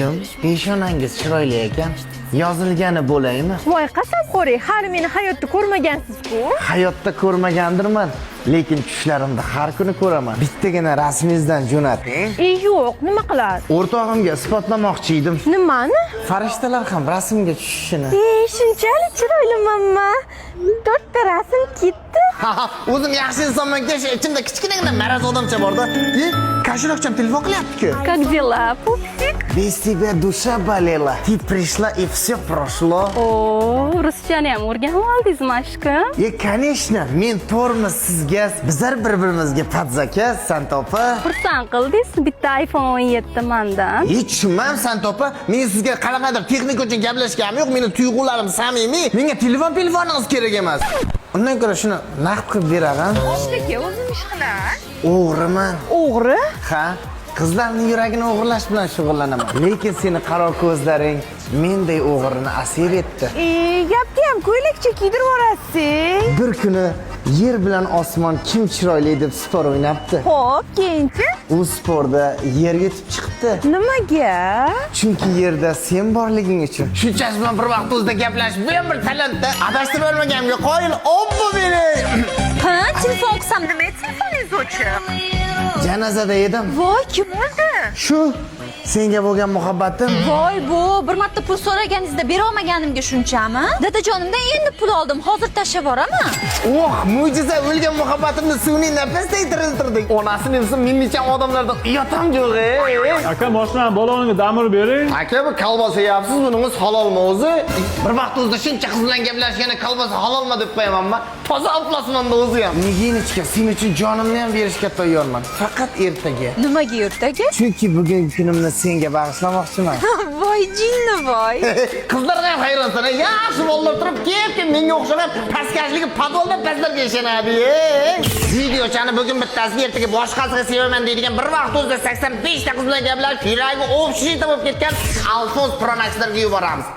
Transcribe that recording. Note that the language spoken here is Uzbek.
Jinim, peshonangiz chiroyli ekan. Yozilgani bo'laymi? Voy qasamxo'rlik, hali meni hayotda ko'rmagansiz-ku. Hayotda ko'rmagandirman, lekin tushlarimda har kuni ko'raman. Bittagina rasmingizdan jo'nating. Yo'q, nima qiladi? O'rtog'imga isbotlamoqchi edim. Nimani? Farishtalar ham rasmga tushishini. Shunchalik chiroylimanmi? 4 ta rasm ketdi. O'zim yaxshi insonman-ku, ichimda kichkinagina maraz odamcha bor-da. Kashiroqcham telefon qilyapti-ku. Как дела, пупсик? Без тебя душа болела. Ты пришла и все прошло. O, ruschani ham o'rganib oldingizmi, aşkım? Конечно, men to'g'rimi sizga, bizlar bir-birimizga padzaka, Santopa. Xursand qildingiz, bitta iPhone 17 mandan. Tushunmam Santopa. Men sizga qanaqadir texnika uchun gaplashganim yo'q. Meni tuyg'ularim samimiy. Menga telefoningiz kerak emas. Undan ko'ra shuni naqd qilib beraman. Oshlaka, o'zim ish qilaman. O'g'riman. O'g'ri? Ha, qizlarning yuragini o'g'irlash bilan shug'ullanaman. Lekin seni qaro ko'zlaring menday o'g'rini asir etdi. Gapga ham ko'ylakcha kiydirib yuborasiz. Bir kuni yer bilan osmon kim chiroyli deb spor o'ynabdi. Xo'p, keyinchi? U sporda yerga yetib chiqdi. Nimaga? Chunki yerda sen borliging uchun. Shunchasi bilan bir vaqt o'zida gaplashib, bu ham bir talantda adashtirib olmaganimga qoyil. Obbo meni. Ha, telefon qilsam nima? Telefoningiz o'chiq. Janozada edim. Voy, kim o'ldi? Shu senga bo'lgan muhabbatim. Voy bu, bir marta pul so'raganingizda bera olmaganimga shunchami? Dadajonimdan endi pul oldim, hozir tashlab boraman. Oh, mo'jiza, o'lgan muhabbatimni sun'iy nafasday tiriltirdik. Onasini bilsa, minglab odamlardan uyatam yo'q. Aka, boshlan baloniga damir bering. Aka, bu kolbasa yeyapsiz, buningiz halolmi o'zi? Bir vaqt o'zida shuncha qiz bilan gaplashganda kolbasa halolmi deb qo'yamanmi? Toza aflasmanda o'zi ham. Niginechka, sen uchun jonimni ham berishga tayyorman. Faqat ertaga. Nimaga ertaga? Chunki bugungi kunimni senga bag'ishlamoqchiman. Voy jinni voy. Qizlarga ham hayronsan, yaxshi bolalar turib, kelib menga o'xshagan pastkashligi podolda pastlarga ishonadi. Videochani bugun bittasiga ertaga boshqasiga sevaman deydigan bir vaqt o'zida 85 ta qiz bilan gaplashib, yuragi o'pishib bo'lib ketgan Alphonse Pro Max'larga yuboramiz.